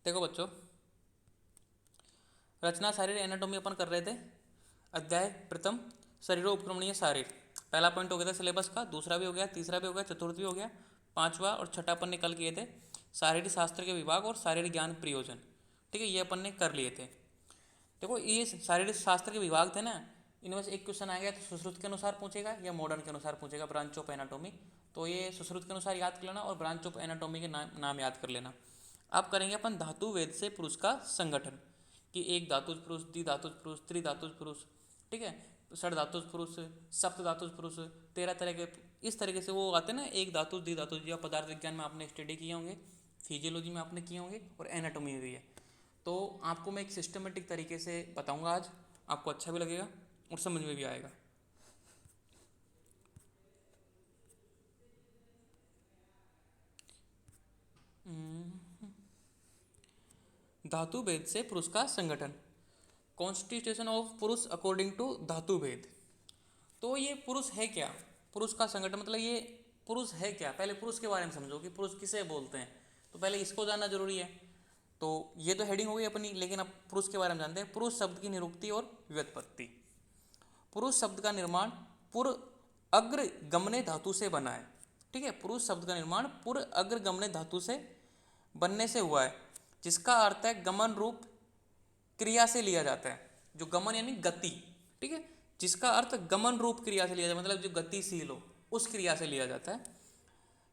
देखो बच्चों, रचना शारीर एनाटोमी अपन कर रहे थे। अध्याय प्रथम, शरीरोपक्रमणीय शारीर। पहला पॉइंट हो गया था सिलेबस का, दूसरा भी हो गया, तीसरा भी हो गया, चतुर्थ भी हो गया, पांचवा और छठा अपन ने कल किए थे शारीरिक शास्त्र के विभाग और शारीरिक ज्ञान प्रयोजन। ठीक है, ये अपन ने कर लिए थे। देखो ये शारीरिक शास्त्र के विभाग थे ना, इनमें से एक क्वेश्चन आएगा तो सुश्रुत के अनुसार पूछेगा या मॉडर्न के अनुसार पूछेगा, ब्रांच ऑफ एनाटोमी। तो ये सुश्रुत के अनुसार याद कर लेना और ब्रांच ऑफ एनाटोमी के नाम याद कर लेना। अब करेंगे अपन धातु वेद से पुरुष का संगठन, कि एक धातुज पुरुष, द्विधातुज पुरुष, त्रिधातुज पुरुष, ठीक है, षड धातुज पुरुष, सप्त धातुज पुरुष, 13 तरह के, इस तरीके से वो आते हैं ना। एक धातुज, द्विधातुज, या पदार्थ विज्ञान में आपने स्टडी किए होंगे, फिजियोलॉजी में आपने किए होंगे और एनाटोमी में भी है। तो आपको मैं एक सिस्टमेटिक तरीके से बताऊंगा आज, आपको अच्छा भी लगेगा और समझ में भी आएगा। धातु भेद से पुरुष का संगठन, कॉन्स्टिट्यूशन ऑफ पुरुष अकॉर्डिंग टू धातु भेद। तो ये पुरुष है क्या, पुरुष का संगठन मतलब ये पुरुष है क्या। पहले पुरुष के बारे में समझो कि पुरुष किसे बोलते हैं, तो पहले इसको जानना जरूरी है। तो ये तो हेडिंग हो गई अपनी, लेकिन अब पुरुष के बारे में जानते हैं। पुरुष शब्द की निरुक्ति और व्युत्पत्ति। पुरुष शब्द का निर्माण पुर अग्र गमने धातु से बना है। ठीक है, पुरुष शब्द का निर्माण पुर अग्र गमने धातु से बनने से हुआ है, जिसका अर्थ है गमन रूप क्रिया से लिया जाता है। जो गमन यानी गति, ठीक है, जिसका अर्थ गमन रूप क्रिया से लिया जाता है, मतलब जो गतिशील हो उस क्रिया से लिया जाता है।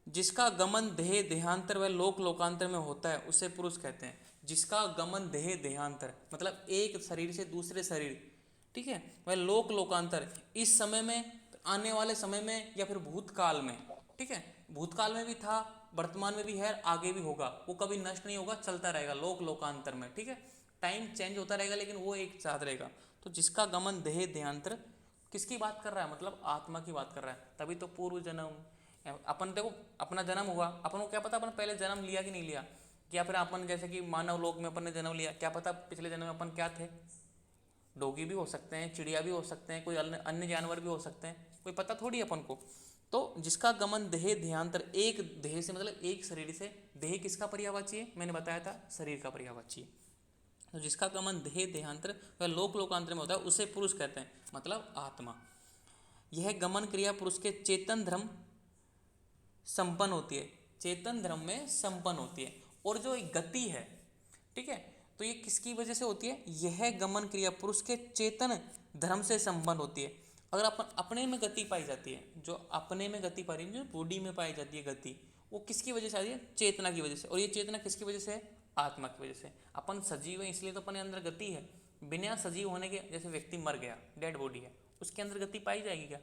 जिसका गमन देह देहांतर व लोक लोकांतर में होता है उसे पुरुष कहते हैं। जिसका गमन देह देहांतर मतलब एक शरीर से दूसरे शरीर, ठीक है, वह लोक लोकांतर इस समय में, आने वाले समय में, या फिर भूतकाल में, ठीक है, भूतकाल में भी था, वर्तमान में भी है, आगे भी होगा, वो कभी नष्ट नहीं होगा, चलता रहेगा लोक लोकांतर में। ठीक है, टाइम चेंज होता रहेगा लेकिन वो एक साथ रहेगा। तो जिसका गमन देह देहांतर, किसकी बात कर रहा है, मतलब आत्मा की बात कर रहा है। तभी तो पूर्व जन्म, अपन देखो अपना जन्म हुआ, अपन को क्या पता अपन पहले जन्म लिया कि नहीं लिया, या फिर अपन जैसे कि मानव लोक में अपन ने जन्म लिया, क्या पता पिछले जन्म में अपन क्या थे। डोगी भी हो सकते हैं, चिड़िया भी हो सकते हैं, कोई अन्य जानवर भी हो सकते हैं, कोई पता थोड़ी अपन को। तो जिसका गमन देह देहांतर, एक देह से मतलब एक शरीर से, देह किसका पर्यायवाची है, मैंने बताया था शरीर का पर्यायवाची है। तो जिसका गमन देह देहांतर वह लोक लोकांतर में होता है उसे पुरुष कहते हैं, मतलब आत्मा। यह गमन क्रिया पुरुष के चेतन धर्म संपन्न होती है, चेतन धर्म में संपन्न होती है। और जो गति है, ठीक है, तो ये किसकी वजह से होती है, यह गमन क्रिया पुरुष के चेतन धर्म से संपन्न होती है। अगर अपन अपने में गति पाई जाती है, जो अपने में गति पाई रही है, जो बॉडी में पाई जाती है गति, वो किसकी वजह से आती है, चेतना की वजह से। और ये चेतना किसकी वजह से है, आत्मा की वजह से। अपन सजीव है इसलिए तो अपने अंदर गति है। बिना सजीव होने के, जैसे व्यक्ति मर गया, डेड बॉडी है, उसके अंदर गति पाई जाएगी क्या,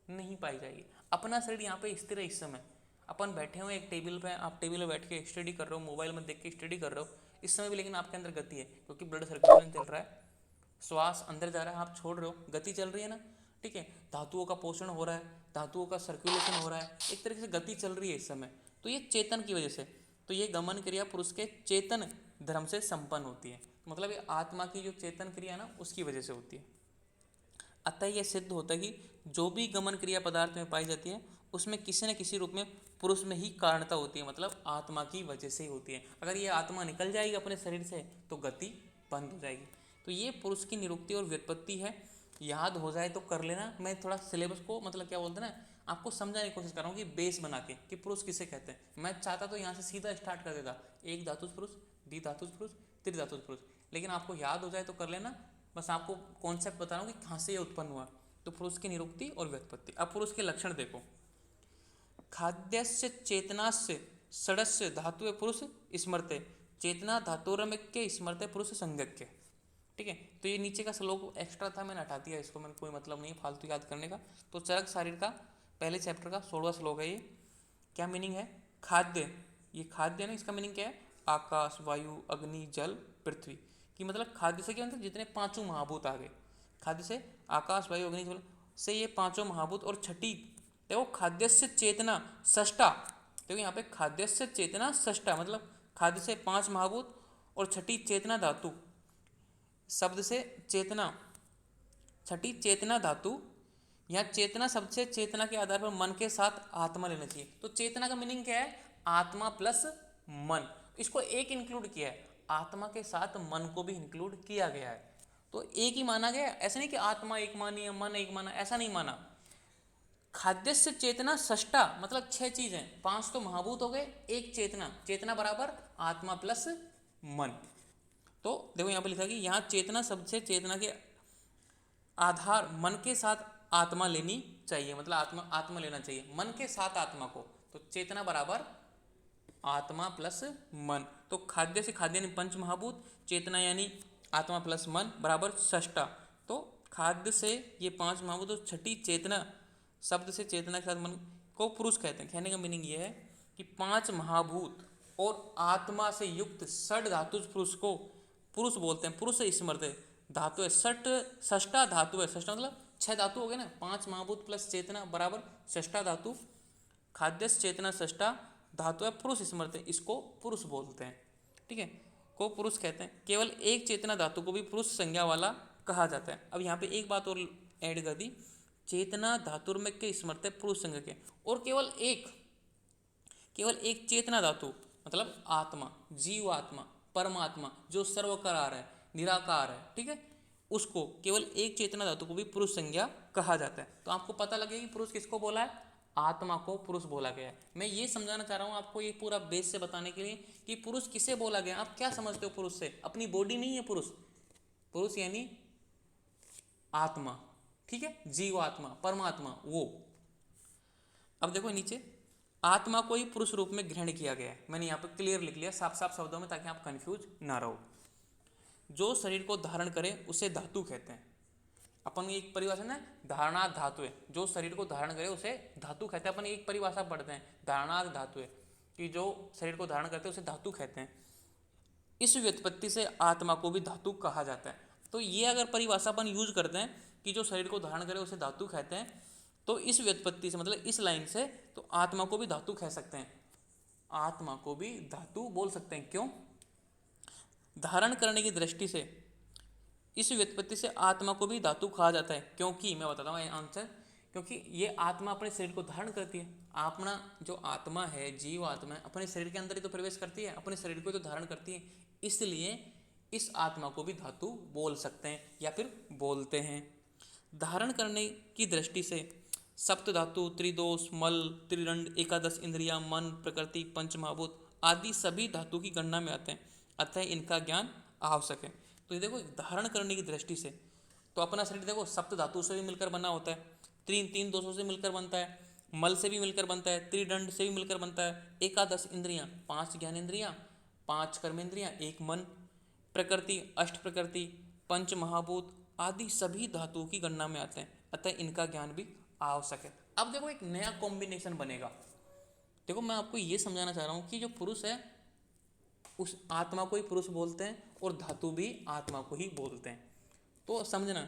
नहीं पाई जाएगी। अपना शरीर यहाँ पे स्थिर है। इस समय अपन बैठे हुए एक टेबल पे, आप टेबल पे बैठ के स्टडी कर रहे हो, मोबाइल में देख के स्टडी कर रहे हो इस समय भी, लेकिन आपके अंदर गति है क्योंकि ब्लड सर्कुलेशन चल रहा है, श्वास अंदर जा रहा है, आप छोड़ रहे हो, गति चल रही है ना। ठीक है, धातुओं का पोषण हो रहा है, धातुओं का सर्कुलेशन हो रहा है, एक तरीके से गति चल रही है इस समय। तो ये चेतन की वजह से, तो ये गमन क्रिया पुरुष के चेतन धर्म से संपन्न होती है, मतलब ये आत्मा की जो चेतन क्रिया ना उसकी वजह से होती है। अतः यह सिद्ध होता है कि जो भी गमन क्रिया पदार्थ में पाई जाती है उसमें किसी न किसी रूप में पुरुष में ही कारणता होती है, मतलब आत्मा की वजह से ही होती है। अगर ये आत्मा निकल जाएगी अपने शरीर से तो गति बंद हो जाएगी। तो ये पुरुष की निरुक्ति और व्युत्पत्ति है, याद हो जाए तो कर लेना। मैं थोड़ा सिलेबस को मतलब क्या बोलते हैं ना, आपको समझाने की कोशिश कर रहा हूँ कि बेस बना के कि पुरुष किसे कहते हैं। मैं चाहता तो यहाँ से सीधा स्टार्ट कर देता, एक धातुज पुरुष, द्विधातुज पुरुष, त्रिधातुज पुरुष, लेकिन आपको याद हो जाए तो कर लेना। बस आपको कॉन्सेप्ट बता रहा हूँ कि कहाँ से ये उत्पन्न हुआ। तो पुरुष की निरुक्ति और व्युत्पत्ति। अब पुरुष के लक्षण देखो, खाद्यस्य चेतनास्य षडस्य धातु पुरुष स्मरते, चेतना धातुरम्य स्मरते पुरुष संज्ञक्य। ठीक है, तो ये नीचे का श्लोक एक्स्ट्रा था, मैंने हटा दिया इसको, मैंने कोई मतलब नहीं फालतू याद करने का। तो चरक शारीर का पहले चैप्टर का 16वां श्लोक है ये। क्या मीनिंग है, खाद्य, ये खाद्य ना, इसका मीनिंग क्या है, आकाश वायु अग्नि जल पृथ्वी, कि मतलब खाद्य से क्या मतलब जितने पांचों महाभूत आ गए, खाद्य से आकाश वायु अग्नि जल से ये पांचों महाभूत। और छठी देखो, खाद्यस्य चेतना षष्ठा, देखो यहाँ पे खाद्यस्य चेतना षष्ठा मतलब खाद्य से पांच महाभूत और छठी चेतना धातु, शब्द से चेतना, छठी चेतना धातु। यहाँ चेतना शब्द से चेतना के आधार पर मन के साथ आत्मा लेना चाहिए। तो चेतना का मीनिंग क्या है, आत्मा प्लस मन, इसको एक इंक्लूड किया है, आत्मा के साथ मन को भी इंक्लूड किया गया है। तो एक ही माना गया, ऐसा नहीं कि आत्मा एक मानी है मन एक माना, ऐसा नहीं माना। खाद्यस्य चेतना षष्टा मतलब 6 चीज हैं, 5 तो महाभूत हो गए, एक चेतना, चेतना बराबर आत्मा प्लस मन। तो देखो यहाँ पे लिखा कि यहाँ चेतना शब्द से चेतना के आधार मन के साथ आत्मा लेनी चाहिए, मतलब आत्मा लेना चाहिए मन के साथ आत्मा को। तो चेतना बराबर आत्मा प्लस मन। तो खाद्य से खाद्य यानी पंच महाभूत, चेतना यानी आत्मा प्लस मन बराबर षष्टा। तो खाद्य से ये 5 महाभूत, तो छठी चेतना शब्द से चेतना के साथ मन को पुरुष कहते हैं। कहने का मीनिंग ये है कि 5 महाभूत और आत्मा से युक्त षड धातु पुरुष को पुरुष बोलते हैं। पुरुष से स्मृत धातु है, षष्टा धातु है। षष्टा मतलब 6 धातु हो गए ना, 5 महाभूत प्लस चेतना बराबर षष्टा धातु। खाद्य चेतना षष्टा धातु है पुरुष स्मृत, इसको पुरुष बोलते हैं, ठीक है, को पुरुष कहते हैं। केवल एक चेतना धातु को भी पुरुष संज्ञा वाला कहा जाता है। अब यहाँ पे एक बात और ऐड कर दी, चेतना धातुर्मय के स्मृत है पुरुष संज्ञा के, और केवल एक चेतना धातु मतलब आत्मा, जीव आत्मा, परमात्मा जो सर्वकार है, निराकार है, ठीक है, उसको केवल एक चेतना धातु को भी पुरुष संज्ञा कहा जाता है। तो आपको पता लगेगा कि पुरुष किसको बोला है, आत्मा को पुरुष बोला गया है। मैं ये समझाना चाह रहा हूँ आपको, ये पूरा बेस से बताने के लिए कि पुरुष किसे बोला गया। आप क्या समझते हो पुरुष से, अपनी बॉडी नहीं है पुरुष, पुरुष यानी आत्मा, ठीक है, जीव आत्मा, परमात्मा वो। अब देखो नीचे, आत्मा को ही पुरुष रूप में ग्रहण किया गया है। मैंने यहाँ पे क्लियर लिख लिया साफ साफ शब्दों में, ताकि आप कंफ्यूज ना रहो। जो शरीर को धारण करे उसे धातु कहते हैं। अपन एक परिभाषा ना, धारणार्थ धातु है, जो शरीर को धारण करे उसे धातु कहते हैं। अपन एक परिभाषा पढ़ते हैं, धारणार्थ धातु है, कि जो शरीर को धारण करते हैं उसे धातु कहते हैं। इस व्युत्पत्ति से आत्मा को भी धातु कहा जाता है। तो ये अगर परिभाषा अपन यूज करते हैं कि जो शरीर को धारण करे उसे धातु कहते हैं, तो इस व्युत्पत्ति से मतलब इस लाइन से तो आत्मा को भी धातु कह सकते हैं, आत्मा को भी धातु बोल सकते हैं। क्यों? धारण करने की दृष्टि से इस व्युत्पत्ति से आत्मा को भी धातु कहा जाता है। क्योंकि मैं बताता हूँ आंसर, क्योंकि ये आत्मा अपने शरीर को धारण करती है। अपना जो आत्मा है, जीव आत्मा है, अपने शरीर के अंदर ही तो प्रवेश करती है, अपने शरीर को तो धारण करती है। इसलिए इस आत्मा को भी धातु बोल सकते हैं या फिर बोलते हैं। धारण करने की दृष्टि से सप्त धातु, त्रिदोष, मल, त्रिदंड, एकादश इंद्रिया, मन, प्रकृति, पंच महाभूत आदि सभी धातु की गणना में आते हैं, अतः इनका ज्ञान आवश्यक है। तो ये देखो, धारण करने की दृष्टि से तो अपना शरीर देखो सप्त धातु से भी मिलकर बना होता है, तीन दोषों से मिलकर बनता है, मल से भी मिलकर बनता है, त्रिदंड से भी मिलकर बनता है, एकादश इंद्रियां, 5 ज्ञानेंद्रियां, 5 कर्मेंद्रियां, 1 मन, प्रकृति, 8 प्रकृति, पंच महाभूत आदि सभी धातुओं की गणना में आते हैं, अतः इनका ज्ञान भी आवश्यक है। अब देखो एक नया कॉम्बिनेशन बनेगा। देखो मैं आपको ये समझाना चाह रहा हूँ कि जो पुरुष है उस आत्मा को ही पुरुष बोलते हैं और धातु भी आत्मा को ही बोलते हैं। तो समझना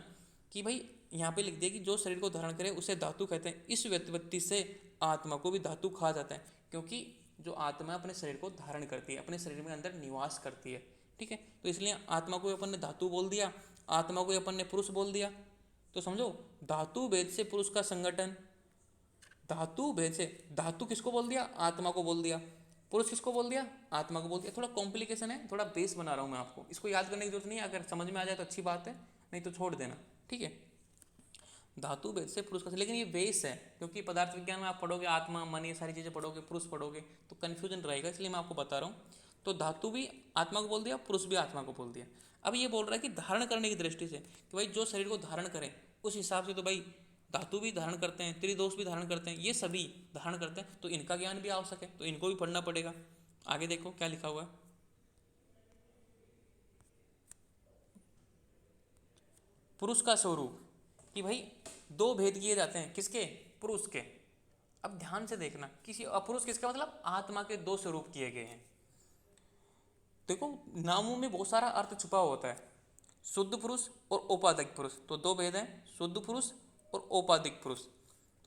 कि भाई यहाँ पे लिख दिया कि जो शरीर को धारण करे उसे धातु कहते हैं। इस व्युत्पत्ति से आत्मा को भी धातु कहा जाता है, क्योंकि जो आत्मा अपने शरीर को धारण करती है, अपने शरीर में अंदर निवास करती है, ठीक है। तो इसलिए आत्मा को अपन ने धातु बोल दिया, आत्मा को अपन ने पुरुष बोल दिया। तो समझो, धातु भेद से पुरुष का संगठन, धातु भेद से धातु किसको बोल दिया, आत्मा को बोल दिया, पुरुष किसको बोल दिया, आत्मा को बोल दिया। थोड़ा कॉम्प्लिकेशन है, थोड़ा बेस बना रहा हूँ मैं आपको, इसको याद करने की जरूरत नहीं है। अगर समझ में आ जाए तो अच्छी बात है, नहीं तो छोड़ देना, ठीक है। धातु भेद से पुरुष का, लेकिन ये बेस है, क्योंकि पदार्थ विज्ञान में आप पढ़ोगे आत्मा मन ये सारी चीज़ें पढ़ोगे, पुरुष पढ़ोगे तो कन्फ्यूजन रहेगा, इसलिए मैं आपको बता रहा हूँ। तो धातु भी आत्मा को बोल दिया, पुरुष भी आत्मा को बोल दिया। अब ये बोल रहा है कि धारण करने की दृष्टि से कि भाई जो शरीर को धारण करें उस हिसाब से तो भाई धातु भी धारण करते हैं, त्रिदोष भी धारण करते हैं, ये सभी धारण करते हैं, तो इनका ज्ञान भी आवश्यक है, तो इनको भी पढ़ना पड़ेगा। आगे देखो क्या लिखा हुआ है, पुरुष का स्वरूप, कि भाई 2 भेद किए जाते हैं, किसके, पुरुष के। अब ध्यान से देखना, किसी अपुरुष किसका मतलब आत्मा के 2 स्वरूप किए गए हैं। देखो नामों में बहुत सारा अर्थ छुपा होता है, शुद्ध पुरुष और औपाधिक पुरुष। तो 2 भेद हैं, शुद्ध पुरुष और औपाधिक पुरुष।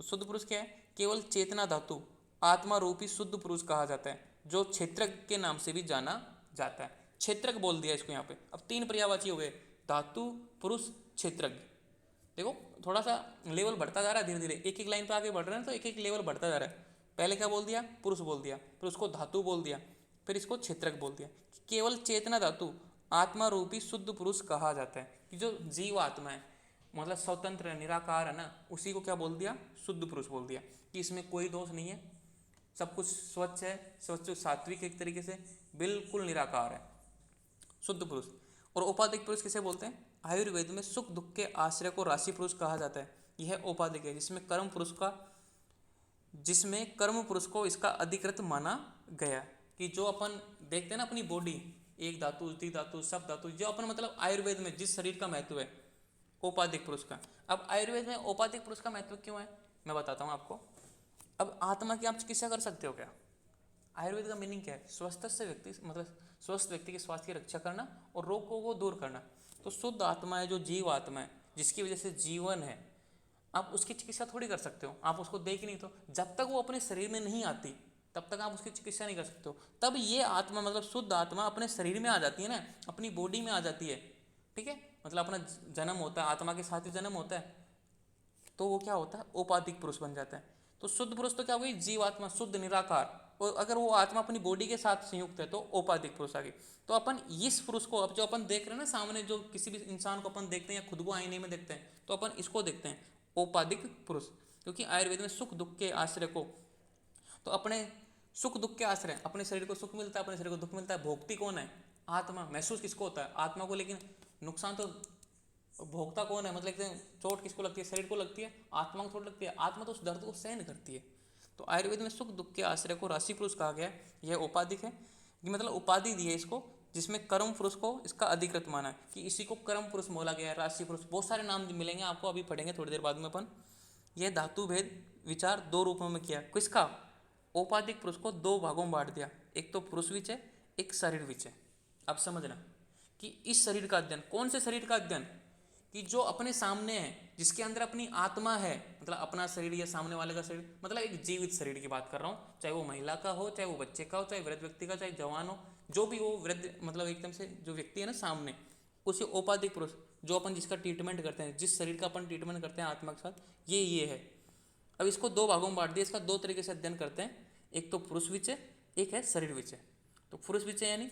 तो शुद्ध पुरुष क्या है, केवल चेतना धातु आत्मा रूपी शुद्ध पुरुष कहा जाता है, जो क्षेत्रज्ञ के नाम से भी जाना जाता है। क्षेत्रज्ञ बोल दिया इसको यहाँ पे। अब 3 पर्यायवाची हो गए, धातु, पुरुष, क्षेत्रज्ञ। देखो थोड़ा सा लेवल बढ़ता जा रहा है धीरे धीरे, एक एक लाइन पे आगे बढ़ रहे हैं तो एक एक लेवल बढ़ता जा रहा है। पहले क्या बोल दिया, पुरुष बोल दिया, फिर उसको धातु बोल दिया, फिर इसको क्षेत्रज्ञ बोल दिया। केवल चेतना धातु आत्मा रूपी शुद्ध पुरुष कहा जाता है। कि जो जीव आत्मा है मतलब स्वतंत्र निराकार है ना, उसी को क्या बोल दिया, शुद्ध पुरुष बोल दिया। कि इसमें कोई दोष नहीं है, सब कुछ स्वच्छ है, स्वच्छ सात्विक एक तरीके से, बिल्कुल निराकार है, शुद्ध पुरुष। और औपाधिक पुरुष किसे बोलते हैं, आयुर्वेद में सुख दुख के आश्रय को राशि पुरुष कहा जाता है। यह औपाधिक है जिसमें कर्म पुरुष को इसका अधिकृत माना गया। कि जो अपन देखते हैं ना अपनी बॉडी, एक धातु द्वि धातु सब धातु, जो अपन मतलब आयुर्वेद में जिस शरीर का महत्व है औपाधिक पुरुष का। अब आयुर्वेद में औपाधिक पुरुष का महत्व क्यों है मैं बताता हूँ आपको। अब आत्मा की आप चिकित्सा कर सकते हो क्या, आयुर्वेद का मीनिंग क्या है, स्वस्थ से व्यक्ति मतलब स्वस्थ व्यक्ति के स्वास्थ्य की रक्षा करना और रोग को दूर करना। तो शुद्ध आत्मा है, जो जीव आत्मा है, जिसकी वजह से जीवन है, आप उसकी चिकित्सा थोड़ी कर सकते हो, आप उसको देख नहीं, तो जब तक वो अपने शरीर में नहीं आती तब तक आप उसकी चिकित्सा नहीं कर सकते हो। तब ये आत्मा मतलब शुद्ध आत्मा अपने शरीर में आ जाती है ना, अपनी बॉडी में आ जाती है, ठीक है, मतलब अपना जन्म होता है, आत्मा के साथ ही जन्म होता है, तो वो क्या होता है, औपाधिक पुरुष बन जाता है। तो शुद्ध पुरुष तो क्या हो गई, जीव आत्मा शुद्ध निराकार, और अगर वो आत्मा अपनी बॉडी के साथ संयुक्त है तो औपाधिक पुरुष आ गई। तो अपन इस पुरुष को, अब जो अपन देख रहे हैं ना सामने, जो किसी भी इंसान को अपन देखते हैं या खुद को आईने में देखते हैं, तो अपन इसको देखते हैं औपाधिक पुरुष। क्योंकि आयुर्वेद में सुख दुख के आश्रय को, तो अपने सुख दुख के आश्रय, अपने शरीर को सुख मिलता है, अपने शरीर को दुख मिलता है, भोगती कौन है, आत्मा। महसूस किसको होता है, आत्मा को, लेकिन नुकसान तो भोगता कौन है, मतलब चोट किसको लगती है, शरीर को लगती है, आत्मा को थोड़ी लगती है, आत्मा तो उस दर्द को सहन करती है। तो आयुर्वेद में सुख दुख के आश्रय को राशि पुरुष कहा गया है। यह औपाधिक है, कि मतलब उपाधि दी है इसको, जिसमें कर्म पुरुष को इसका अधिकृत माना है, कि इसी को कर्म पुरुष बोला गया है, राशि पुरुष, बहुत सारे नाम मिलेंगे आपको, अभी पढ़ेंगे थोड़ी देर बाद में अपन। यह धातु भेद विचार दो रूपों में किया, किसका, औपाधिक पुरुष को दो भागों में बांट दिया, एक तो पुरुष विचय, एक शरीर विचय। अब समझना कि इस शरीर का अध्ययन, कौन से शरीर का अध्ययन, कि जो अपने सामने है, जिसके अंदर अपनी आत्मा है, मतलब अपना शरीर या सामने वाले का शरीर, मतलब एक जीवित शरीर की बात कर रहा हूँ, चाहे वो महिला का हो, चाहे वो बच्चे का हो, चाहे वृद्ध व्यक्ति का, चाहे जवान हो, जो भी वो वृद्ध मतलब एकदम से जो व्यक्ति है ना सामने, उसी औपाधिक पुरुष, जो अपन जिसका ट्रीटमेंट करते हैं, जिस शरीर का अपन ट्रीटमेंट करते हैं आत्मा के साथ, ये है। अब इसको दो भागों में बांट दिया, इसका दो तरीके से अध्ययन करते हैं, एक तो पुरुष विचय, एक है शरीर विचय। तो पुरुष विचय यानी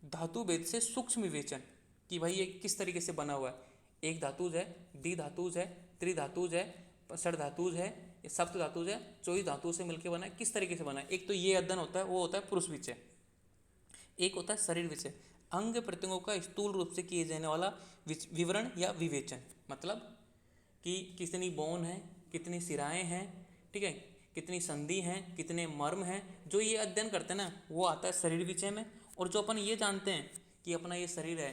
धातु भेद से सूक्ष्म विवेचन, कि भाई ये किस तरीके से बना हुआ है, एक धातुज है, द्विधातुज है, त्रिधातुज है, षड्धातुज है, सप्त धातुज है, 24 धातुओं से मिलकर बना है, किस तरीके से बना है। एक तो ये अध्ययन होता है, वो होता है पुरुष विचय। एक होता है शरीर विचय, अंग प्रत्यंगों का स्थूल रूप से किए जाने वाला विवरण या विवेचन, मतलब कि कितनी बोन है, कितनी सिराएं हैं, ठीक है, कितनी संधि हैं, कितने मर्म हैं, जो ये अध्ययन करते हैं ना, वो आता है शरीर विचय में। और जो अपन ये जानते हैं कि अपना ये शरीर है,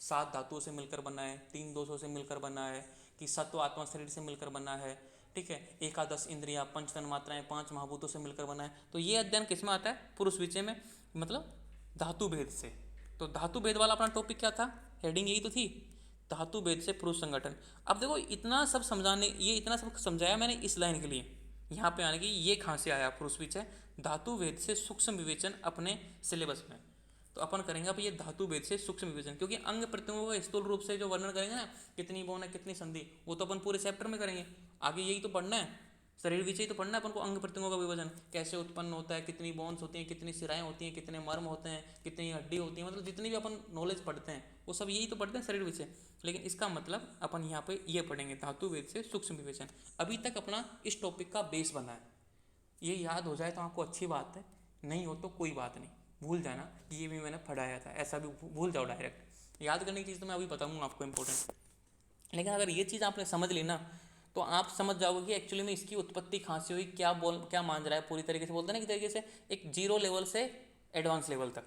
7 धातुओं से मिलकर बना है, 3 दोषों से मिलकर बना है, कि सत्व आत्मा शरीर से मिलकर बना है, ठीक है, एकादश इंद्रिया, 5 तन मात्राएं, 5 महाभूतों से मिलकर बना है। तो ये अध्ययन किस में आता है, पुरुष विचय में, मतलब धातु भेद से। तो धातु भेद वाला अपना टॉपिक क्या था, हेडिंग यही तो थी, धातु भेद से पुरुष संगठन। अब देखो इतना सब समझाने, ये इतना सब समझाया मैंने इस लाइन के लिए, यहाँ पे आने की ये कहाँ से आया पुरुष विचय, धातु भेद से सूक्ष्म विवेचन अपने सिलेबस में। तो अपन करेंगे अब ये धातु भेद से सूक्ष्म विवेचन, क्योंकि अंग प्रत्यंगों का स्थूल रूप से जो वर्णन करेंगे ना, कितनी बोन है, कितनी संधि, वो तो अपन पूरे चैप्टर में करेंगे, आगे यही तो पढ़ना है, शरीर विचय तो पढ़ना है अपन को, अंग प्रत्यंगों का विभाजन कैसे उत्पन्न होता है, कितनी बोन्स होती हैं, कितनी सिराएं होती हैं, कितने मर्म होते हैं, कितनी हड्डी होती है, मतलब जितनी भी अपन नॉलेज पढ़ते हैं वो सब यही तो पढ़ते हैं शरीर विचय। लेकिन इसका मतलब अपन यहाँ पे ये पढ़ेंगे धातु भेद से सूक्ष्म विवेचन। अभी तक अपना इस टॉपिक का बेस बना है, ये याद हो जाए तो आपको अच्छी बात है, नहीं हो तो कोई बात नहीं, भूल जाना कि ये भी मैंने पढ़ाया था, ऐसा भी भूल जाओ डायरेक्ट। याद करने की चीज़ तो मैं अभी बताऊँगा आपको इंपॉर्टेंट, लेकिन अगर ये चीज़ आपने समझ ली ना, तो आप समझ जाओगे कि एक्चुअली में इसकी उत्पत्ति कहाँ से हुई, क्या मान रहा है, पूरी तरीके से बोलते हैं ना, कि तरीके से एक जीरो लेवल से एडवांस लेवल तक।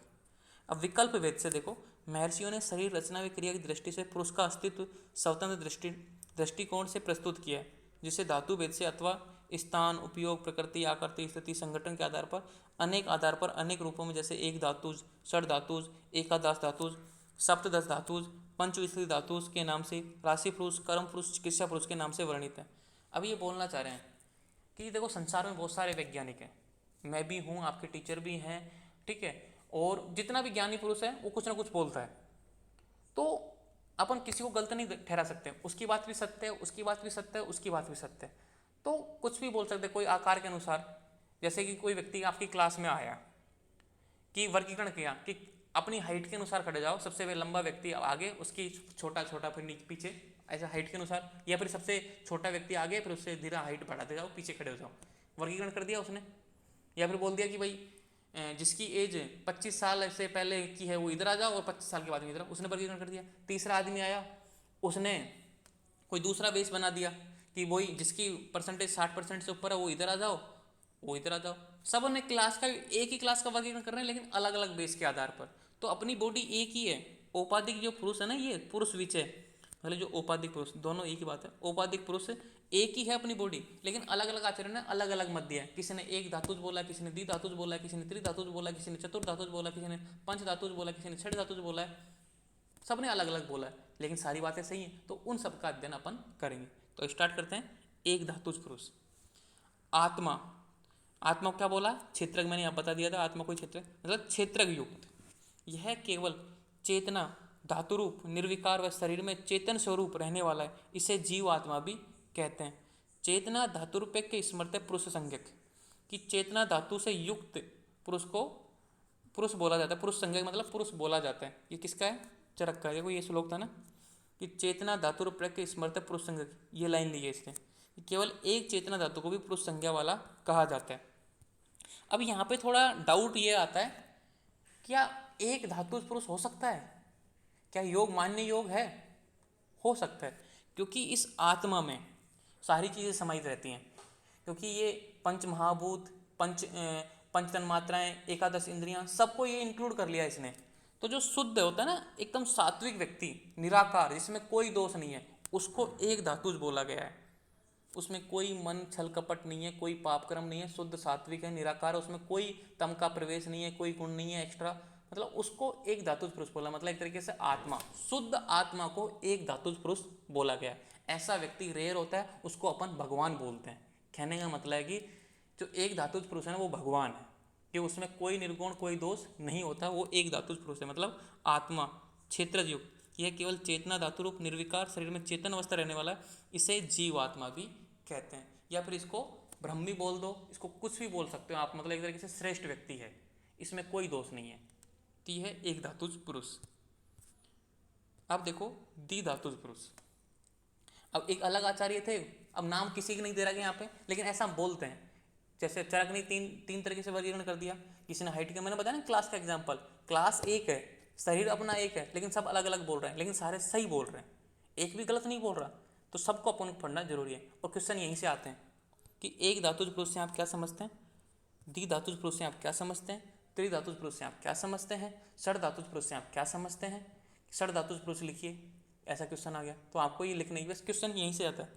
अब विकल्प भेद से देखो, महर्षियों ने शरीर रचना व क्रिया की दृष्टि से पुरुष का अस्तित्व स्वतंत्र दृष्टिकोण से प्रस्तुत किया है, जिसे धातु भेद से अथवा स्थान, उपयोग, प्रकृति, आकृति, स्थिति, संगठन के आधार पर अनेक रूपों में, जैसे एक धातुज, षड धातुज, एकादश धातुज, सप्तदश धातुज, पंचविंशति धातुज के नाम से, राशि पुरुष, कर्म पुरुष, चिकित्सा पुरुष के नाम से वर्णित है। अब ये बोलना चाह रहे हैं कि देखो संसार में बहुत सारे वैज्ञानिक हैं, मैं भी हूँ, आपके टीचर भी हैं, ठीक है, और जितना भी ज्ञानी पुरुष है वो कुछ ना कुछ बोलता है, तो अपन किसी को गलत नहीं ठहरा सकते, उसकी बात भी सत्य है, उसकी बात भी सत्य है, उसकी बात भी सत्य है, तो कुछ भी बोल सकते, कोई आकार के अनुसार। जैसे कि कोई व्यक्ति आपकी क्लास में आया, कि वर्गीकरण किया कि अपनी हाइट के अनुसार खड़े जाओ, सबसे लंबा व्यक्ति आगे, उसकी छोटा छोटा फिर पीछे, ऐसा हाइट के अनुसार, या फिर सबसे छोटा व्यक्ति आगे फिर उससे धीरे हाइट बढ़ाते जाओ, पीछे खड़े हो जाओ। वर्गीकरण कर दिया उसने। या फिर बोल दिया कि भाई जिसकी एज 25 साल से पहले की है वो इधर आ जाओ और 25 साल के बाद में इधर, उसने वर्गीकरण कर दिया। तीसरा आदमी आया, उसने कोई दूसरा बेस बना दिया कि वही जिसकी परसेंटेज 60% से ऊपर है वो इधर आ जाओ, वो इधर आ जाओ। सब ने क्लास का, एक ही क्लास का वर्गीकरण कर रहे हैं लेकिन अलग अलग बेस के आधार पर। तो अपनी बॉडी एक ही है। औपाधिक जो पुरुष है ना, ये पुरुष विचय, मतलब जो औपाधिक पुरुष, दोनों एक ही बात है। औपाधिक पुरुष एक ही है अपनी बॉडी, लेकिन अलग अलग आचरण है, अलग अलग मध्य है। किसी ने एक धातुज बोला, किसी ने द्विधातुज बोला, किसी ने त्रिधातुज बोला, किसी ने चतुर्धातुज बोला, किसी ने पंचधातुज बोला, किसी ने छठ धातुज बोला है। सबने अलग अलग बोला है, लेकिन सारी बातें सही हैं। तो उन सब का अध्ययन अपन करेंगे। तो स्टार्ट करते हैं। एक धातुज पुरुष। आत्मा, आत्मा को क्या बोला? क्षेत्रक। मैंने यहाँ बता दिया था, आत्मा कोई क्षेत्र मतलब क्षेत्रक युक्त। यह केवल चेतना धातु रूप निर्विकार व शरीर में चेतन स्वरूप रहने वाला है, इसे जीव आत्मा भी कहते हैं। चेतना धातु रूप के स्मृत पुरुष संज्ञक, कि चेतना धातु से युक्त पुरुष को पुरुष बोला जाता है। पुरुष संज्ञक मतलब पुरुष बोला जाता है। ये किसका है? चरक का। देखो ये श्लोक था ना कि चेतना धातु रूप के स्मृत पुरुष संज्ञक, ये लाइन ली है इसने। केवल एक चेतना धातु को भी पुरुष संज्ञा वाला कहा जाता है। अब यहाँ पे थोड़ा डाउट ये आता है, क्या एक धातु पुरुष हो सकता है? क्या योग मान्य योग है? हो सकता है, क्योंकि इस आत्मा में सारी चीज़ें समाहित रहती हैं। क्योंकि ये पंच महाभूत, पंच तन मात्राएं, एकादश इंद्रियां, सबको ये इंक्लूड कर लिया इसने। तो जो शुद्ध होता है ना, एकदम सात्विक व्यक्ति, निराकार, जिसमें कोई दोष नहीं है, उसको एक धातुज बोला गया है। उसमें कोई मन छल कपट नहीं है, कोई पाप कर्म नहीं है, शुद्ध सात्विक है, निराकार है, उसमें कोई तम का प्रवेश नहीं है, कोई गुण नहीं है एक्स्ट्रा, मतलब उसको एक धातुज पुरुष बोला। मतलब एक तरीके से आत्मा, शुद्ध आत्मा को एक धातुज पुरुष बोला गया। ऐसा व्यक्ति रेयर होता है, उसको अपन भगवान बोलते हैं। कहने का मतलब है कि जो एक धातुज पुरुष है ना, वो भगवान है, कि उसमें कोई निर्गुण कोई दोष नहीं होता, वो एक धातुज पुरुष है। मतलब आत्मा क्षेत्रज युक्त, यह केवल चेतना धातु रूप निर्विकार शरीर में चेतन अवस्था रहने वाला है, इसे जीव आत्मा भी कहते हैं। या फिर इसको ब्रह्मी बोल दो, इसको कुछ भी बोल सकते हो आप। मतलब एक तरीके से श्रेष्ठ व्यक्ति है, इसमें कोई दोष नहीं है। तो यह है एक धातुज पुरुष। अब देखो द्विधातुज पुरुष। अब एक अलग आचार्य थे, अब नाम किसी को नहीं दे रहा यहाँ पे, लेकिन ऐसा हम बोलते हैं। जैसे चरक ने तीन तरीके से वर्गीकरण कर दिया। किसी ने हाइट का, मैंने बताया ना क्लास का एग्जाम्पल, क्लास एक है, शरीर अपना एक है, लेकिन सब अलग अलग बोल रहे हैं, लेकिन सारे सही बोल रहे हैं, एक भी गलत नहीं बोल रहा। तो सबको अपन को पढ़ना जरूरी है। और क्वेश्चन यहीं से आते हैं कि एक धातुज पुरुष से आप क्या समझते हैं, द्विधातुज पुरुष से आप क्या समझते हैं, त्रिधातुज पुरुष से आप क्या समझते हैं, षड धातुज पुरुष से आप क्या समझते हैं। षड धातुज पुरुष लिखिए, ऐसा क्वेश्चन आ गया तो आपको ये लिखना ही, बस क्वेश्चन यहीं से आता है।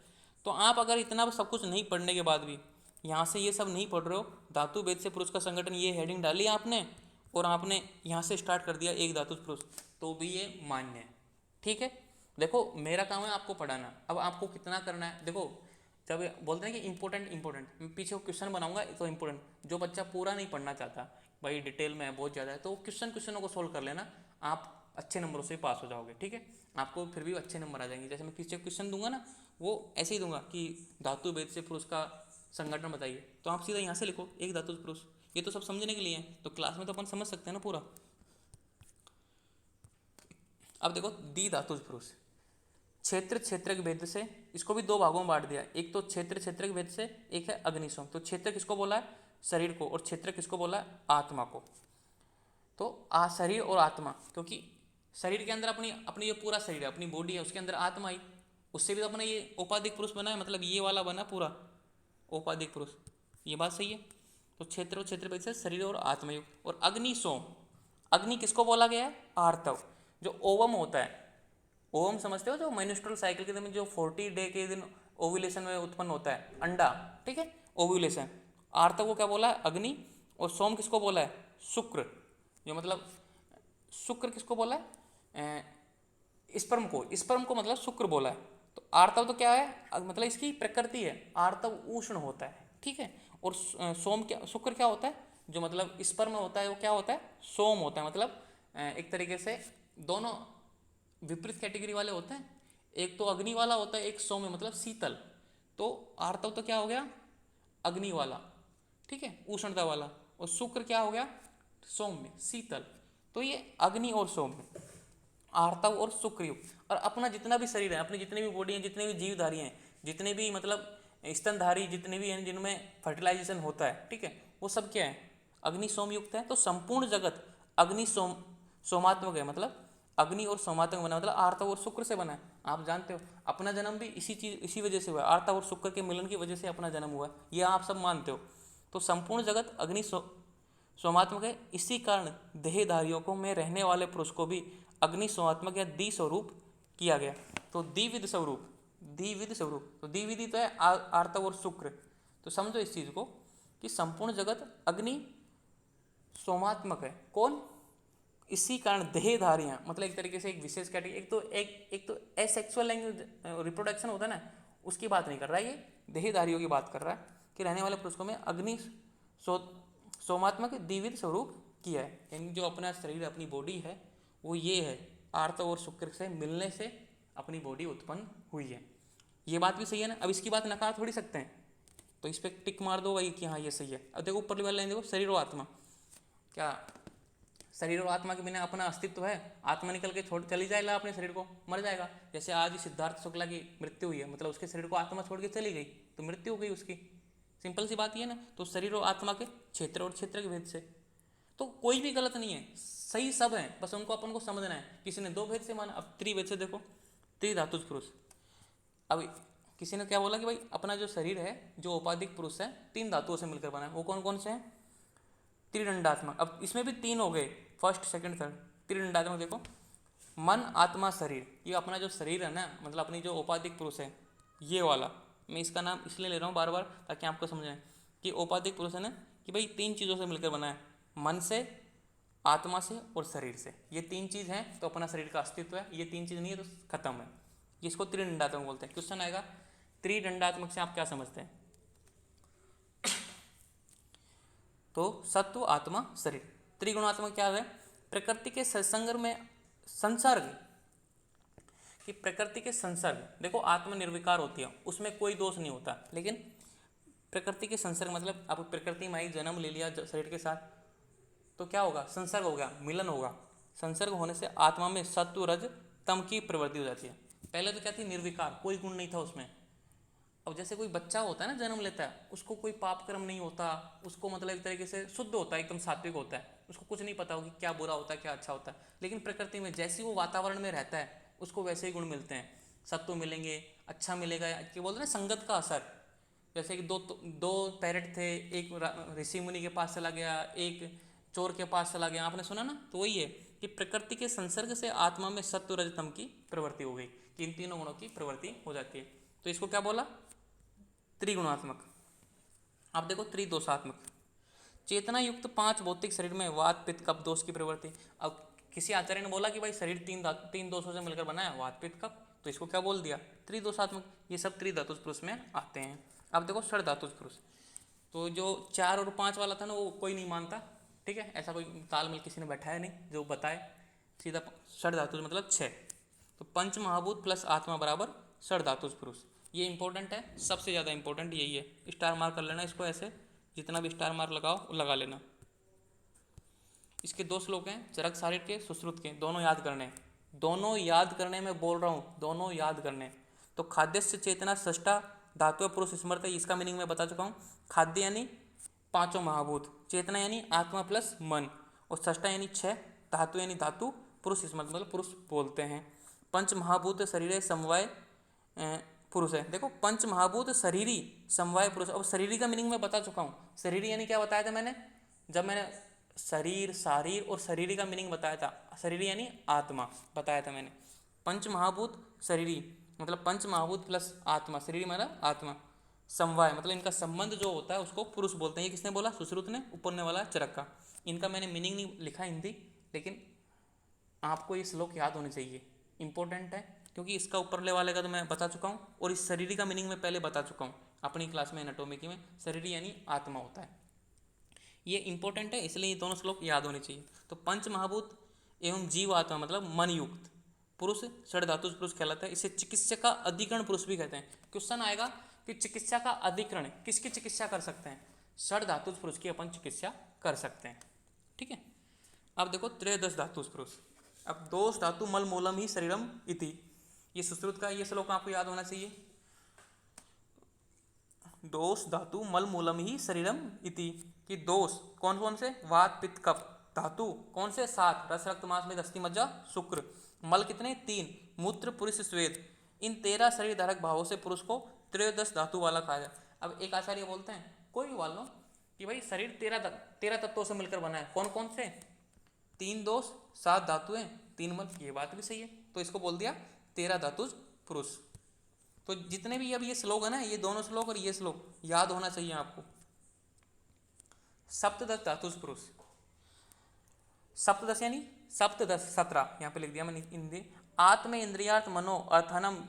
तो आप अगर इतना सब कुछ नहीं पढ़ने के बाद भी यहाँ से ये सब नहीं पढ़ रहे हो, धातु भेद से पुरुष का संगठन, ये हेडिंग डाली आपने और आपने यहाँ से स्टार्ट कर दिया एक धातुज पुरुष, तो भी ये मान्य है। ठीक है, देखो मेरा काम है आपको पढ़ाना। अब आपको कितना करना है, देखो जब बोलते हैं कि इंपॉर्टेंट, मैं पीछे क्वेश्चन बनाऊंगा तो इंपॉर्टेंट, जो बच्चा पूरा नहीं पढ़ना चाहता, भाई डिटेल में बहुत ज़्यादा है, तो क्वेश्चनों को सोल्व कर लेना, आप अच्छे नंबरों से पास हो जाओगे। ठीक है, आपको फिर भी अच्छे नंबर आ जाएंगे। जैसे मैं पीछे क्वेश्चन दूंगा ना, वो ऐसे ही दूंगा कि धातु भेद से पुरुष का संगठन बताइए, तो आप सीधा यहाँ से लिखो एक धातु पुरुष। ये तो सब समझने के लिए है, तो क्लास में तो अपन समझ सकते हैं ना पूरा। अब देखो द्विधातुज पुरुष, क्षेत्र क्षेत्रक भेद से, इसको भी दो भागों में बांट दिया। एक तो क्षेत्र क्षेत्रक भेद से, एक है अग्निशोम। तो क्षेत्र किसको बोला है? शरीर को। और क्षेत्र किसको बोला है? आत्मा को। तो शरीर और आत्मा, क्योंकि शरीर के अंदर अपनी अपनी ये पूरा शरीर है, अपनी बॉडी है, उसके अंदर आत्मा आई, उससे भी तो अपना ये औपाधिक पुरुष बना है, मतलब ये वाला बना पूरा औपाधिक पुरुष। ये बात सही है। तो क्षेत्र और क्षेत्र भेद से शरीर और आत्मयुक्त। और अग्निशोम, अग्नि किसको बोला गया है? आर्तव। जो ओवम होता है, ओवम समझते हो, जो मेन्स्ट्रुअल साइकिल के दिन जो 40 डे के दिन ओव्यूलेशन में उत्पन्न होता है अंडा, ठीक है, ओव्यूलेशन। आर्तव को क्या बोला है? अग्नि। और सोम किसको बोला है? शुक्र। जो मतलब शुक्र किसको बोला है? स्पर्म को मतलब शुक्र बोला है। तो आर्तव तो क्या है? मतलब इसकी प्रकृति है, आर्तव उष्ण होता है। ठीक है, और सोम क्या, शुक्र क्या होता है? जो मतलब स्पर्म होता है वो क्या होता है? सोम होता है। मतलब एक तरीके से दोनों विपरीत कैटेगरी वाले होते हैं, एक तो अग्नि वाला होता है, एक सौम्य मतलब शीतल। तो आर्तव तो क्या हो गया? अग्नि वाला, ठीक है, उष्णता वाला। और शुक्र क्या हो गया? सौम्य, शीतल। तो ये अग्नि और सौम्य, आर्तव और शुक्रयुक्त। और अपना जितना भी शरीर है, अपनी जितनी भी बॉडी है, जितने भी जीवधारी हैं, जितने भी मतलब स्तनधारी जितने भी हैं जिनमें फर्टिलाइजेशन होता है, ठीक है, वो सब क्या है, अग्नि सोमयुक्त है। तो संपूर्ण जगत अग्नि सोमात्मक है, मतलब अग्नि और सोमात्मक बना, मतलब आर्तव और शुक्र से बना है। आप जानते हो अपना जन्म भी इसी वजह से हुआ है, आर्तव और शुक्र के मिलन की वजह से अपना जन्म हुआ है, ये आप सब मानते हो। तो संपूर्ण जगत अग्नि सोमात्मक है, इसी कारण देहधारियों को में रहने वाले पुरुष को भी अग्नि सोमात्मक या द्विस्वरूप किया गया। तो द्विविध स्वरूप, द्विविध स्वरूप, तो द्विविधि तो है आर्तव और शुक्र। तो समझो इस चीज को कि संपूर्ण जगत अग्नि सोमात्मक है। कौन? इसी कारण देहधारियां, मतलब एक तरीके से एक विशेष कैटेगरी, एक तो एसेक्सुअल लैंग्वेज रिप्रोडक्शन होता है ना, उसकी बात नहीं कर रहा है, ये देहधारियों की बात कर रहा है कि रहने वाले पुरुषों में अग्नि सोमात्मक द्विविध स्वरूप किया है। यानी जो अपना शरीर अपनी बॉडी है वो ये है, आर्तव और शुक्र से मिलने से अपनी बॉडी उत्पन्न हुई है। ये बात भी सही है ना। अब इसकी बात नकार थोड़ी सकते हैं, तो इस पर टिक मार दो भाई कि हाँ ये सही है। अब देखो ऊपर वाली लाइन देखो, शरीर और आत्मा, क्या शरीर और आत्मा के बिना अपना अस्तित्व है? आत्मा निकल के छोड़ चली जाएगा अपने शरीर को, मर जाएगा। जैसे आज ही सिद्धार्थ शुक्ला की मृत्यु हुई है, मतलब उसके शरीर को आत्मा छोड़ के चली गई तो मृत्यु हो गई उसकी, सिंपल सी बात ये ना। तो शरीर और आत्मा के क्षेत्र और क्षेत्र के भेद से तो कोई भी गलत नहीं है, सही सब है, बस उनको अपन को समझना है। किसी ने दो भेद से माना, अब त्रिभेद से देखो, त्रिधातुज पुरुष। अब किसी ने क्या बोला कि भाई अपना जो शरीर है, जो औपाधिक पुरुष है, तीन धातुओं से मिलकर बना है, वो कौन कौन से हैं? त्रिदंडात्मक। अब इसमें भी तीन हो गए, फर्स्ट सेकंड थर्ड। त्रिदंडात्मक देखो, मन आत्मा शरीर, ये अपना जो शरीर है ना, मतलब अपनी जो औपाधिक पुरुष है, ये वाला, मैं इसका नाम इसलिए ले रहा हूँ बार बार ताकि आपको समझ आए कि औपाधिक पुरुष है ना, कि भाई तीन चीज़ों से मिलकर बना है, मन से, आत्मा से और शरीर से। ये तीन चीज़ हैं तो अपना शरीर का अस्तित्व है, ये तीन चीज़ नहीं है तो खत्म है। जिसको त्रिदंडात्मक बोलते हैं। क्वेश्चन आएगा त्रिदंडात्मक से आप क्या समझते हैं? तो सत्व, आत्मा, शरीर। त्रिगुणात्मक क्या है? प्रकृति के संसर्ग में, संसर्ग, कि प्रकृति के संसर्ग, देखो आत्मा निर्विकार होती है, उसमें कोई दोष नहीं होता, लेकिन प्रकृति के संसर्ग मतलब अब प्रकृति में ही जन्म ले लिया शरीर के साथ, तो क्या होगा? संसर्ग हो गया, मिलन होगा। संसर्ग होने से आत्मा में सत्व, रज, तम की प्रवृत्ति हो जाती है। पहले तो क्या थी? निर्विकार, कोई गुण नहीं था उसमें। अब जैसे कोई बच्चा होता है ना, जन्म लेता है, उसको कोई पाप कर्म नहीं होता, उसको मतलब एक तरीके से शुद्ध होता है, एकदम सात्विक होता है, उसको कुछ नहीं पता हो कि क्या बुरा होता है क्या अच्छा होता है। लेकिन प्रकृति में जैसे वो वातावरण में रहता है उसको वैसे ही गुण मिलते हैं, सत्व मिलेंगे, अच्छा मिलेगा, क्या बोलते हैं संगत का असर। जैसे कि दो पैरट थे, एक ऋषि मुनि के पास चला गया, एक चोर के पास चला गया, आपने सुना ना। तो वही है कि प्रकृति के संसर्ग से आत्मा में सत्व, रज, तम की प्रवृत्ति हो गई, कि इन तीनों गुणों की प्रवृत्ति हो जाती है। तो इसको क्या बोला? त्रिगुणात्मक। आप देखो त्रिदोषात्मक, चेतना युक्त पांच भौतिक शरीर में वात, पित्त, कफ दोष की प्रवृत्ति। अब किसी आचार्य ने बोला कि भाई शरीर तीन दोषों से मिलकर बना है, वात, पित्त, कफ, तो इसको क्या बोल दिया? त्रिदोषात्मक। ये सब त्रिधातुज पुरुष में आते हैं। अब देखो षड्धातुज पुरुष, तो जो 4 और 5 वाला था ना, वो कोई नहीं मानता, ठीक है, ऐसा कोई तालमेल किसी ने बैठाया नहीं जो बताए, सीधा षड्धातुज मतलब 6। तो पंच महाभूत प्लस आत्मा बराबर षड्धातुज पुरुष। ये इंपॉर्टेंट है, सबसे ज़्यादा इंपॉर्टेंट यही है, स्टार मार्क कर लेना इसको, ऐसे जितना भी स्टार मार्क लगाओ लगा लेना। इसके दो श्लोक हैं, चरक शारीर के, सुश्रुत के, दोनों याद करने, दोनों याद करने में बोल रहा हूँ, दोनों याद करने। तो खाद्य से चेतना षष्ठा धातु पुरुष स्मृत है, इसका मीनिंग मैं बता चुका हूँ। खाद्य यानी पांचों महाभूत, चेतना यानी आत्मा प्लस मन, और षष्ठा यानी 6, धातु यानी धातु, पुरुष स्मृत मतलब पुरुष बोलते हैं। पंच महाभूत शरीर समवाय पुरुष है। देखो पंच महाभूत शरीरी समवाय पुरुष। अब शरीरी का मीनिंग मैं बता चुका हूँ। शरीरी यानी क्या बताया था मैंने? जब मैंने शरीर, शारीर और शरीरी का मीनिंग बताया था, शरीरी यानी आत्मा बताया था मैंने। पंच महाभूत शरीरी मतलब पंच महाभूत प्लस आत्मा, शरीरी मतलब आत्मा, समवाय मतलब इनका संबंध जो होता है उसको पुरुष बोलते हैं। ये किसने बोला? सुश्रुत ने, ऊपर ने वाला चरक का। इनका मैंने मीनिंग नहीं लिखा हिंदी, लेकिन आपको ये श्लोक याद होने चाहिए, इंपॉर्टेंट है, क्योंकि इसका ऊपर वाले का तो मैं बता चुका हूँ, और इस शरीरी का मीनिंग मैं पहले बता चुका हूँ अपनी क्लास में एनाटॉमी की में। शरीरी यानी आत्मा होता है, ये इंपॉर्टेंट है, इसलिए ये दोनों श्लोक याद होने चाहिए। तो पंच महाभूत एवं जीव आत्मा मतलब मन युक्त पुरुष षड्धातुज पुरुष कहलाता है। इसे चिकित्सा का अधिकरण पुरुष भी कहते हैं। क्वेश्चन आएगा कि चिकित्सा का अधिकरण किसकी चिकित्सा कर सकते हैं? षड्धातुज पुरुष की अपन चिकित्सा कर सकते हैं, ठीक है। अब देखो त्रयोदश धातु पुरुष। अब दोष धातु मल मूलम ही शरीरम इति, ये सुश्रुत का ये श्लोक आपको याद होना चाहिए। दोष धातु मल मूलम ही शरीरम इति, कि दोष कौन कौन से, वात पित्त कफ, धातु कौन से 7, रस रक्त मांस में अस्थि मज्जा शुक्र, मल कितने 3, मूत्र पुरुष श्वेत, इन 13 शरीर धारक भावों से पुरुष को त्रयोदश धातु वाला कहा जाए। अब एक आचार्य बोलते हैं, कोई भी मान लो कि भाई शरीर 13 तत्वों से मिलकर बना है, कौन कौन से, 3 दोष 7 धातुएं 3 मल, ये बात भी सही है, तो इसको बोल दिया 13 धातुज पुरुष। तो जितने भी अब ये श्लोक है ना, ये दोनों श्लोक और ये श्लोक याद होना चाहिए आपको। सप्तदश धातुज पुरुष, सप्तदश यानी सप्तदश 17, यहाँ पे लिख दिया मैंने हिंदी। आत्म इंद्रियार्थ मनो अर्थनम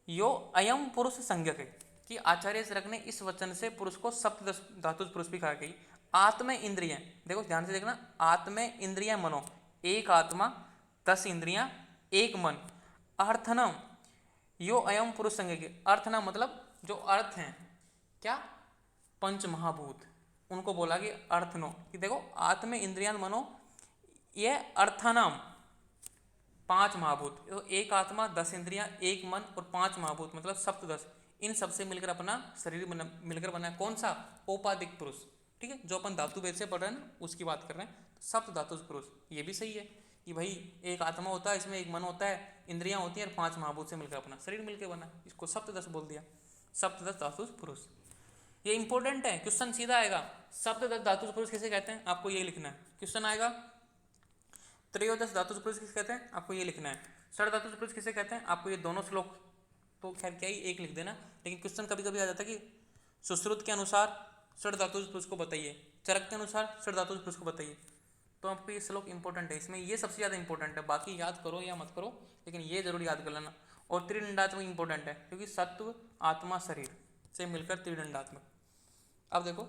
यो अयम पुरुष संज्ञक है, कि आचार्य चरक ने इस वचन से पुरुष को सप्तदश धातुज पुरुष भी कहा गई। आत्म इंद्रिय, देखो ध्यान से देखना, आत्म इंद्रिय मनो, एक आत्मा 10 इंद्रियां 1 मन, अर्थनम यो अयम पुरुष संज्ञक, अर्थनम मतलब जो अर्थ हैं क्या, पंच महाभूत, उनको बोला कि अर्थनो, कि देखो आत्म इंद्रियां मनो ये अर्थनाम 5 महाभूत, तो एक आत्मा 10 इंद्रियां 1 मन और 5 महाभूत मतलब सप्तदश, इन सबसे मिलकर अपना शरीर मिलकर बना कौन सा, औपाधिक पुरुष। ठीक है, जो अपन धातु भेद से पढ़ रहे हैं ना उसकी बात कर रहे हैं। सप्त धातु पुरुष ये भी सही है कि भाई एक आत्मा होता है, इसमें एक मन होता है, इंद्रियां होती हैं और 5 महाभूत से मिलकर अपना शरीर मिलकर बना, इसको सप्तदश बोल दिया, सप्तदश धातु पुरुष। ये इंपॉर्टेंट है, क्वेश्चन सीधा आएगा, सप्तदश धातु पुरुष किसे कहते हैं, आपको ये लिखना है, क्वेश्चन आएगा। त्रयोदश धातु पुरुष किसे कहते हैं, आपको ये लिखना है। षड धातु पुरुष किसे कहते हैं, आपको ये दोनों श्लोक तो खैर क्या ही एक लिख देना, लेकिन क्वेश्चन कभी कभी आ जाता है कि सुश्रुत के अनुसार षड धातु पुरुष को बताइए, चरक के अनुसार षड धातु पुरुष को बताइए, तो आपको ये श्लोक इंपॉर्टेंट है, इसमें ये सबसे ज़्यादा इंपॉर्टेंट है, बाकी याद करो या मत करो लेकिन ये जरूर याद कर लेना। और त्रिदंडात्मक इंपॉर्टेंट है क्योंकि सत्व आत्मा शरीर से मिलकर त्रिदंडात्मक। अब देखो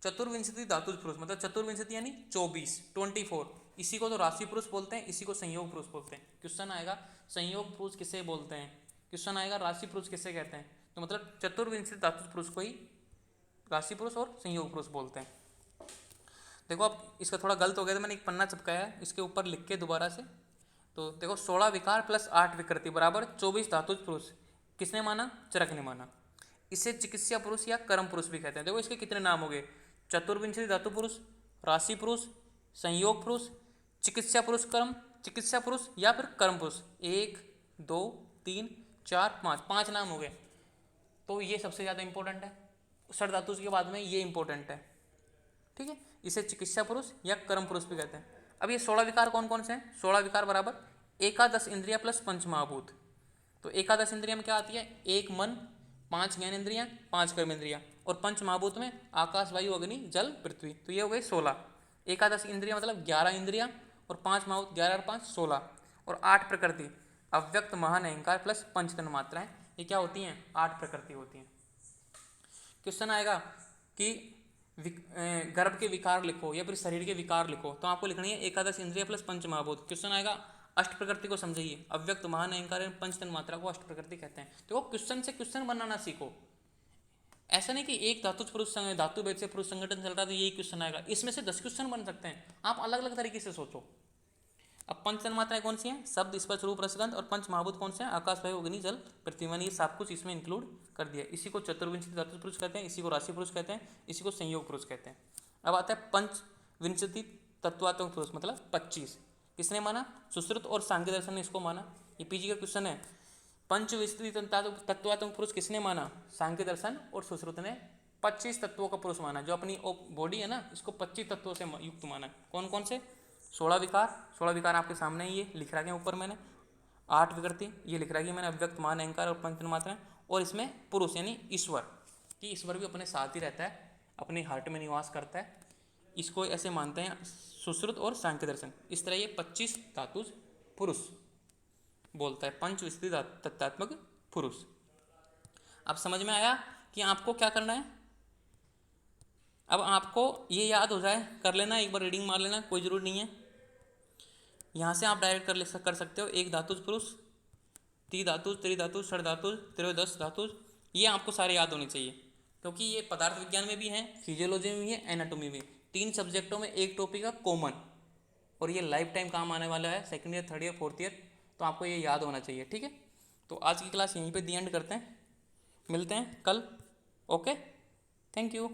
चतुर्विंशति धातु पुरुष मतलब चतुर्विंशति यानी 24, इसी को तो राशि पुरुष बोलते हैं, इसी को संयोग पुरुष बोलते हैं। क्वेश्चन आएगा संयोग पुरुष किसे बोलते हैं, क्वेश्चन आएगा राशि पुरुष किसे कहते हैं, तो मतलब चतुर्विंशति धातु पुरुष को ही राशि पुरुष और संयोग पुरुष बोलते हैं। देखो अब इसका थोड़ा गलत हो गया था, मैंने एक पन्ना चिपकाया इसके ऊपर लिख के दोबारा से, तो देखो 16 विकार प्लस 8 विकृति बराबर 24 धातुज पुरुष किसने माना, चरक ने माना। इसे चिकित्सा पुरुष या कर्म पुरुष भी कहते हैं। देखो इसके कितने नाम हो गए, चतुर्विंशति धातु पुरुष, राशि पुरुष, संयोग पुरुष, चिकित्सा पुरुष कर्म, चिकित्सा पुरुष या फिर कर्म पुरुष, 1 2 3 4 5 नाम हो गए। तो ये सबसे ज़्यादा इंपॉर्टेंट है, षड धातु के बाद में ये इंपॉर्टेंट है। ठीक है, इसे चिकित्सा पुरुष या कर्म पुरुष भी कहते हैं। अब ये 16 विकार कौन कौन से हैं, 16 विकार बराबर एकादश इंद्रिया प्लस पंच महाभूत। तो एकादश इंद्रिया में क्या आती है, 1 मन, 5 ज्ञान इंद्रियां, 5 कर्म इंद्रियां, और पंच महाभूत में आकाश वायु अग्नि जल पृथ्वी, तो ये हो गए 16। एकादश इंद्रिया मतलब 11 इंद्रियां और 5 महाभूत, 11 और 5 16, और 8 प्रकृति अव्यक्त महान अहंकार प्लस पंच तन मात्राएं, ये क्या होती हैं, 8 प्रकृति होती हैं। क्वेश्चन आएगा कि गर्भ के विकार लिखो या फिर शरीर के विकार लिखो, तो आपको लिखनी है एकादश इंद्रिय प्लस पंच महाभूत। क्वेश्चन आएगा अष्ट प्रकृति को समझिए, अव्यक्त महान अहंकार पंच तन मात्रा को अष्ट प्रकृति कहते हैं। तो क्वेश्चन से क्वेश्चन बनाना सीखो, ऐसा नहीं कि एक धातु पुरुष धातु भेद से पुरुष संगठन चल रहा है तो यही क्वेश्चन आएगा, इसमें से 10 क्वेश्चन बन सकते हैं, आप अलग अलग तरीके से सोचो। अब पंच तन मात्राएं कौन सी हैं, शब्द स्पर्श रूप रसगंध, और पंच महाभूत कौन से हैं, आकाश वायु अग्नि जल पृथ्वी, ये सब कुछ इसमें इंक्लूड कर दिया। इसी को चतुर्विंशति धातु पुरुष कहते हैं, इसी को राशि पुरुष कहते हैं, इसी को संयोग पुरुष कहते हैं। अब आता है पंचविंशति तत्वात्मक पुरुष मतलब 25, किसने माना, सुश्रुत और सांख्य दर्शन ने इसको माना। ये पीजी का क्वेश्चन है, पंचविंशति तत्वात्मक पुरुष किसने माना, सांख्य दर्शन और सुश्रुत ने 25 तत्वों का पुरुष माना। जो अपनी बॉडी है ना इसको 25 तत्वों से युक्त माना। कौन कौन से, 16 विकार आपके सामने ही ये लिख रखा है ऊपर मैंने, 8 विकृति ये लिख रखी है मैंने, अव्यक्त मान अहंकार और पंच मात्रा, और इसमें पुरुष यानी ईश्वर, कि ईश्वर भी अपने साथ ही रहता है, अपने हार्ट में निवास करता है, इसको ऐसे मानते हैं सुश्रुत और सांख्य दर्शन। इस तरह ये 25 धातु पुरुष बोलता है, पंचविंशति तत्वात्मक पुरुष। अब समझ में आया कि आपको क्या करना है। अब आपको ये याद हो जाए, कर लेना, एक बार रीडिंग मार लेना, कोई जरूरी नहीं है, यहाँ से आप डायरेक्ट कर सकते हो। एक धातुज पुरुष, त्रिधातुज, त्रिधातुज, षड धातुज, त्रयोदश धातुज, ये आपको सारे याद होने चाहिए क्योंकि ये पदार्थ विज्ञान में भी है, फिजियोलॉजी में भी है, एनाटॉमी में, 3 सब्जेक्टों में एक टॉपिक है कॉमन, और ये लाइफ टाइम काम आने वाला है, second year, third year, fourth year, तो आपको ये याद होना चाहिए। ठीक है, तो आज की क्लास यहीं पे दी एंड करते हैं, मिलते हैं कल। Okay, thank you.